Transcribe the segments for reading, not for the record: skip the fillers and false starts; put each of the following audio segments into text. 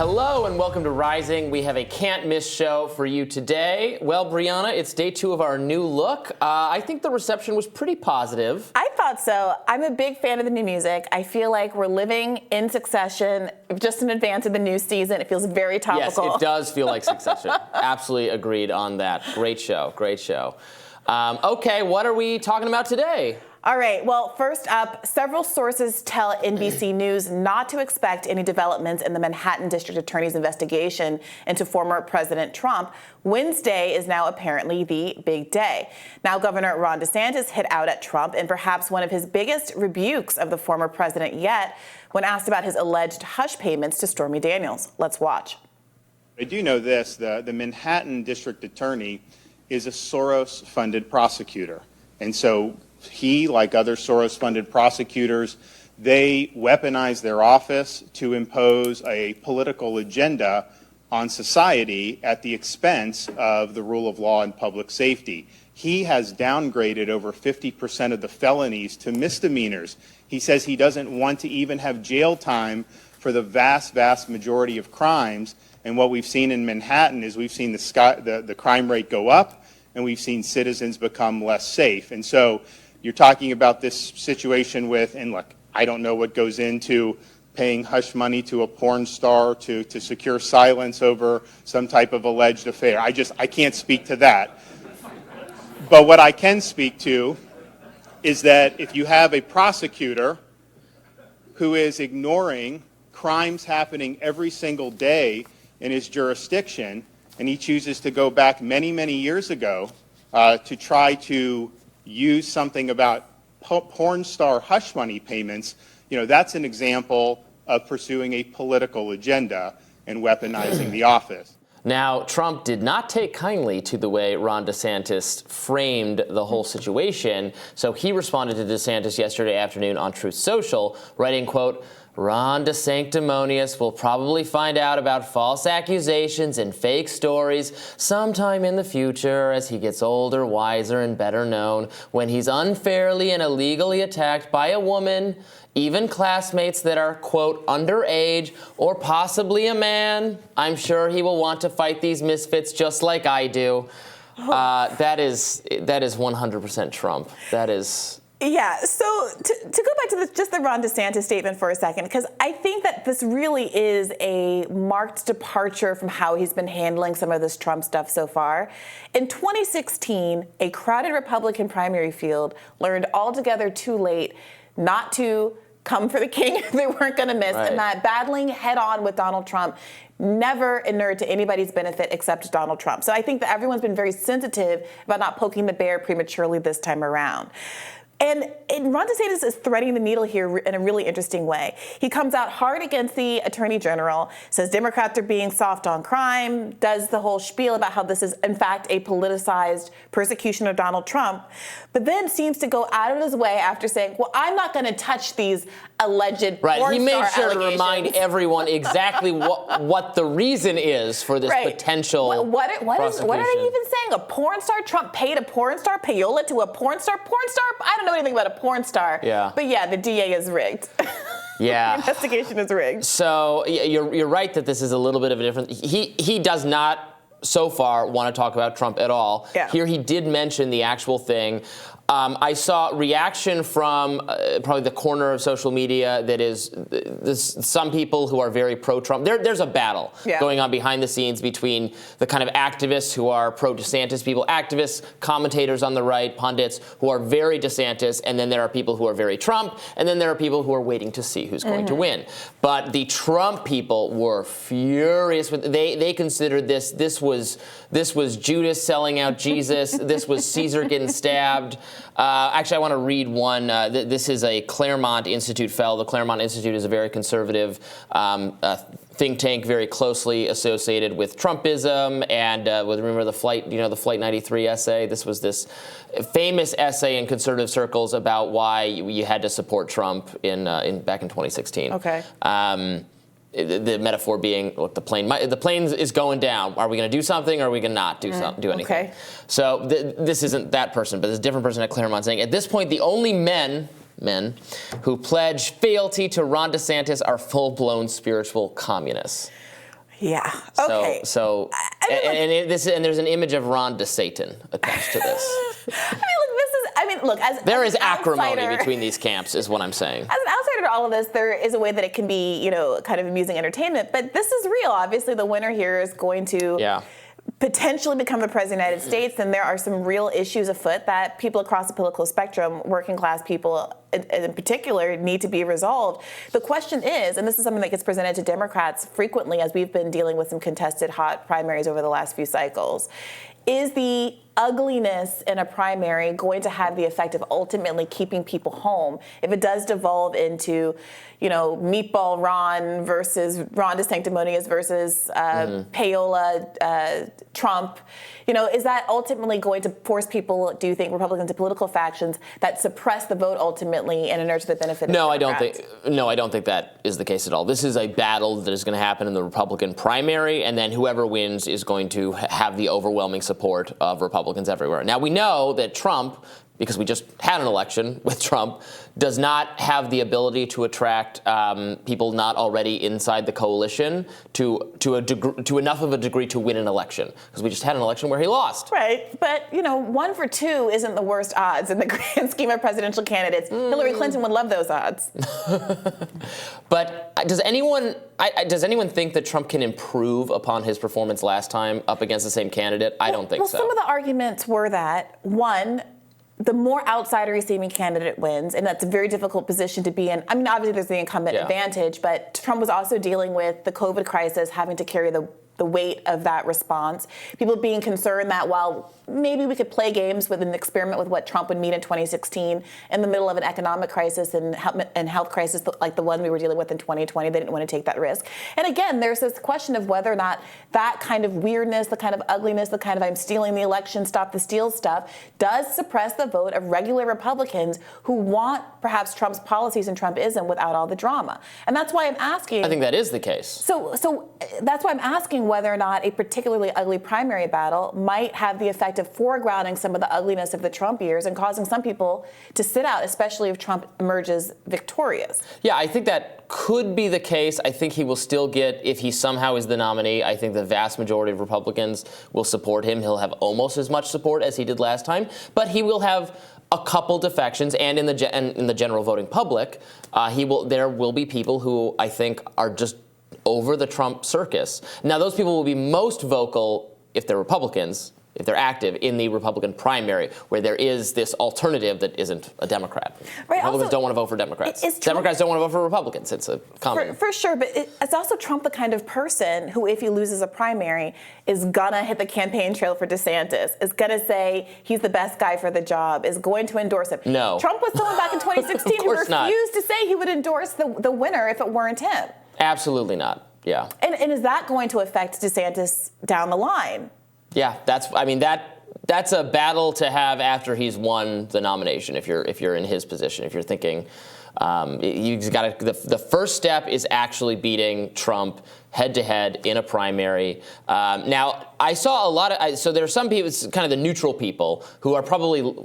Hello and welcome to Rising. We have a can't-miss show for you today. Well, Briahna, it's day 2 of our new look. I think the reception was pretty positive. I thought so. I'm a big fan of the new music. I feel like we're living in Succession just in advance of the new season. It feels very topical. Yes, it does feel like Succession. Absolutely agreed on that. Great show, great show. Okay, what are we talking about today? All right, well, first up, several sources tell NBC News not to expect any developments in the Manhattan District Attorney's investigation into former President Trump. Wednesday is now apparently the big day. Now, Governor Ron DeSantis hit out at Trump in perhaps one of his biggest rebukes of the former president yet when asked about his alleged hush payments to Stormy Daniels. Let's watch. I do know this, the Manhattan District Attorney is a Soros-funded prosecutor. And so he, like other Soros-funded prosecutors, they weaponize their office to impose a political agenda on society at the expense of the rule of law and public safety. He has downgraded over 50% of the felonies to misdemeanors. He says he doesn't want to even have jail time for the vast, vast majority of crimes. And what we've seen in Manhattan is we've seen the crime rate go up, and we've seen citizens become less safe. And so you're talking about this situation with, and look, I don't know what goes into paying hush money to a porn star to secure silence over some type of alleged affair. I can't speak to that. But what I can speak to is that if you have a prosecutor who is ignoring crimes happening every single day in his jurisdiction, and he chooses to go back many, many years ago to try to use something about porn star hush money payments, that's an example of pursuing a political agenda and weaponizing the office. Now, Trump did not take kindly to the way Ron DeSantis framed the whole situation, so he responded to DeSantis yesterday afternoon on Truth Social, writing, quote, "Ron DeSanctimonious will probably find out about false accusations and fake stories sometime in the future as he gets older, wiser, and better known. When he's unfairly and illegally attacked by a woman, even classmates that are, quote, underage, or possibly a man, I'm sure he will want to fight these misfits just like I do." That is 100% Trump. That is... Yeah, so to go back to just the Ron DeSantis statement for a second, because I think that this really is a marked departure from how he's been handling some of this Trump stuff so far. In 2016, a crowded Republican primary field learned altogether too late not to come for the king if they weren't going to miss, right. And that battling head-on with Donald Trump never inured to anybody's benefit except Donald Trump. So I think that everyone's been very sensitive about not poking the bear prematurely this time around. And Ron DeSantis is threading the needle here in a really interesting way. He comes out hard against the Attorney General, says Democrats are being soft on crime, does the whole spiel about how this is, in fact, a politicized persecution of Donald Trump, but then seems to go out of his way after saying, well, I'm not going to touch these alleged right. porn He made star sure to remind everyone exactly what the reason is for this right. potential what are they even saying? A porn star? Trump paid a porn star? Payola to a porn star? Porn star? I don't know anything about a porn star. Yeah. But yeah, the DA is rigged. Yeah. The investigation is rigged. So you're right that this is a little bit of a different... He does not so far want to talk about Trump at all. Yeah. Here he did mention the actual thing. I saw reaction from probably the corner of social media that is some people who are very pro-Trump. There's a battle going on behind the scenes between the kind of activists who are pro-DeSantis people, activists, commentators on the right, pundits who are very DeSantis, and then there are people who are very Trump, and then there are people who are waiting to see who's going to win. But the Trump people were furious. They considered this was Judas selling out Jesus. This was Caesar getting stabbed. Actually, I want to read one. This is a Claremont Institute fellow. The Claremont Institute is a very conservative think tank, very closely associated with Trumpism and remember the Flight 93 essay. This was this famous essay in conservative circles about why you had to support Trump back in 2016. Okay. The metaphor being, look, the plane is going down. Are we going to do something, or are we going to not do anything? Okay. So this isn't that person, but there's a different person at Claremont saying, at this point, the only men who pledge fealty to Ron DeSantis are full-blown spiritual communists. Yeah. Okay. So there's an image of Ron DeSatan attached to this. There is acrimony between these camps, is what I'm saying. As an outsider to all of this, there is a way that it can be, kind of amusing entertainment. But this is real. Obviously, the winner here is going to potentially become the president of the United States, and there are some real issues afoot that people across the political spectrum, working class people in particular, need to be resolved. The question is, and this is something that gets presented to Democrats frequently as we've been dealing with some contested hot primaries over the last few cycles, is the ugliness in a primary going to have the effect of ultimately keeping people home if it does devolve into, Meatball Ron versus Ron DeSanctimonious versus Payola Trump? Is that ultimately going to force people, do you think, Republicans into political factions that suppress the vote ultimately and inure to the benefit of Democrats? I don't think that is the case at all. This is a battle that is going to happen in the Republican primary, and then whoever wins is going to have the overwhelming support of Republicans everywhere. Now, we know that Trump, because we just had an election with Trump, does not have the ability to attract people not already inside the coalition to enough of a degree to win an election. Because we just had an election where he lost. Right, but 1 for 2 isn't the worst odds in the grand scheme of presidential candidates. Hillary Clinton would love those odds. But does anyone think that Trump can improve upon his performance last time up against the same candidate? I don't think so. Well, some of the arguments were that, one, the more outsidery-seeming candidate wins, and that's a very difficult position to be in. I mean, obviously there's the incumbent advantage, but Trump was also dealing with the COVID crisis, having to carry the weight of that response. People being concerned that while maybe we could play games with an experiment with what Trump would mean in 2016 in the middle of an economic crisis and health crisis like the one we were dealing with in 2020, they didn't want to take that risk. And again, there's this question of whether or not that kind of weirdness, the kind of ugliness, the kind of I'm stealing the election, stop the steal stuff, does suppress the vote of regular Republicans who want perhaps Trump's policies and Trumpism without all the drama. And that's why I'm asking. I think that is the case. So that's why I'm asking whether or not a particularly ugly primary battle might have the effect of foregrounding some of the ugliness of the Trump years and causing some people to sit out, especially if Trump emerges victorious. Yeah, I think that could be the case. I think he will still get, if he somehow is the nominee, I think the vast majority of Republicans will support him. He'll have almost as much support as he did last time, but he will have a couple defections, and in the general voting public, there will be people who I think are just over the Trump circus. Now, those people will be most vocal if they're Republicans, if they're active in the Republican primary, where there is this alternative that isn't a Democrat. Right, Republicans don't want to vote for Democrats. Democrats don't want to vote for Republicans. It's a common. For sure, but it's also Trump the kind of person who, if he loses a primary, is gonna hit the campaign trail for DeSantis, is gonna say he's the best guy for the job, is going to endorse him. No. Trump was someone back in 2016 who refused to say he would endorse the winner if it weren't him. Absolutely not. Yeah. And is that going to affect DeSantis down the line? Yeah, that's a battle to have after he's won the nomination. If you're in his position, if you're thinking, you've got to. The first step is actually beating Trump head to head in a primary. Now, I saw a lot of. So there are some people, it's kind of the neutral people, who are probably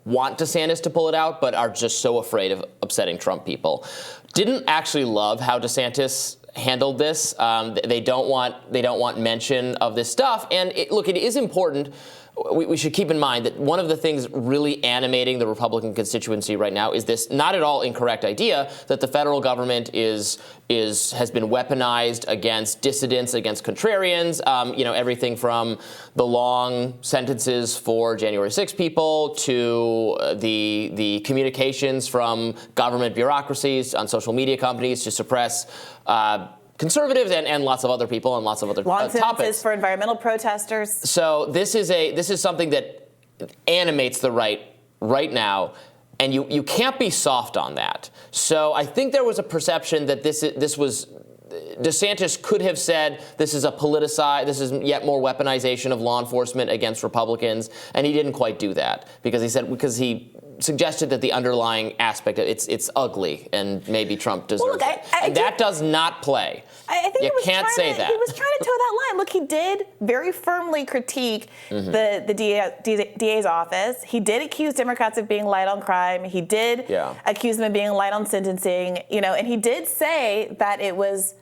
want DeSantis to pull it out, but are just so afraid of upsetting Trump people. Didn't actually love how DeSantis handled this. They don't want mention of this stuff. And it is important. We should keep in mind that one of the things really animating the Republican constituency right now is this not at all incorrect idea that the federal government has been weaponized against dissidents, against contrarians. Everything from the long sentences for January 6 people to the communications from government bureaucracies on social media companies to suppress conservatives and lots of other people and lots of other long topics. sentences for environmental protesters. So this is something that animates the right now, and you can't be soft on that. So I think there was a perception that this was. DeSantis could have said this is this is yet more weaponization of law enforcement against Republicans, and he didn't quite do that because he suggested that the underlying aspect of it's ugly and maybe Trump deserves it. And that does not play. I think you can't say that. He was trying to toe that line. Look, he did very firmly critique the DA's office. He did accuse Democrats of being light on crime. He did accuse them of being light on sentencing. And he did say that it was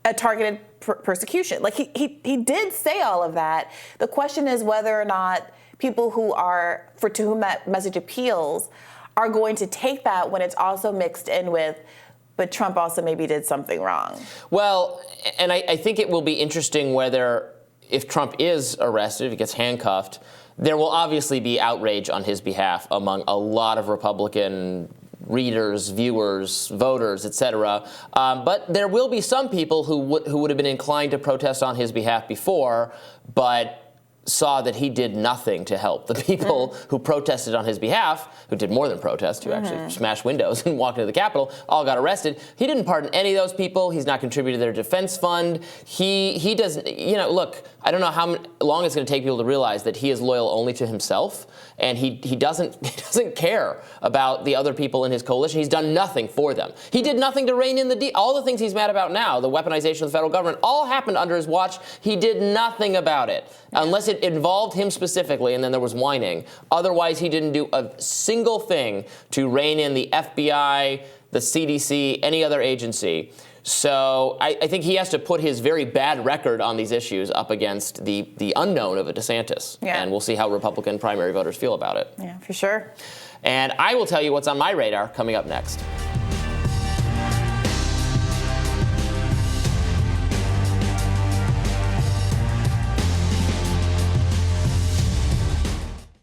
a targeted persecution. Like he did say all of that. The question is whether or not people to whom that message appeals are going to take that when it's also mixed in with, but Trump also maybe did something wrong. Well, and I think it will be interesting whether, if Trump is arrested, if he gets handcuffed, there will obviously be outrage on his behalf among a lot of Republican readers, viewers, voters, et cetera. But there will be some people who would have been inclined to protest on his behalf before, but saw that he did nothing to help the people who protested on his behalf, who did more than protest, who actually smashed windows and walked into the Capitol, all got arrested. He didn't pardon any of those people. He's not contributed to their defense fund. He doesn't, look, I don't know how long it's going to take people to realize that he is loyal only to himself, and he doesn't care about the other people in his coalition. He's done nothing for them. He did nothing to rein in all the things he's mad about now, the weaponization of the federal government, all happened under his watch. He did nothing about it, unless it involved him specifically, and then there was whining. Otherwise, he didn't do a single thing to rein in the FBI, the CDC, any other agency. So I think he has to put his very bad record on these issues up against the unknown of a DeSantis. Yeah. And we'll see how Republican primary voters feel about it. Yeah, for sure. And I will tell you what's on my radar coming up next.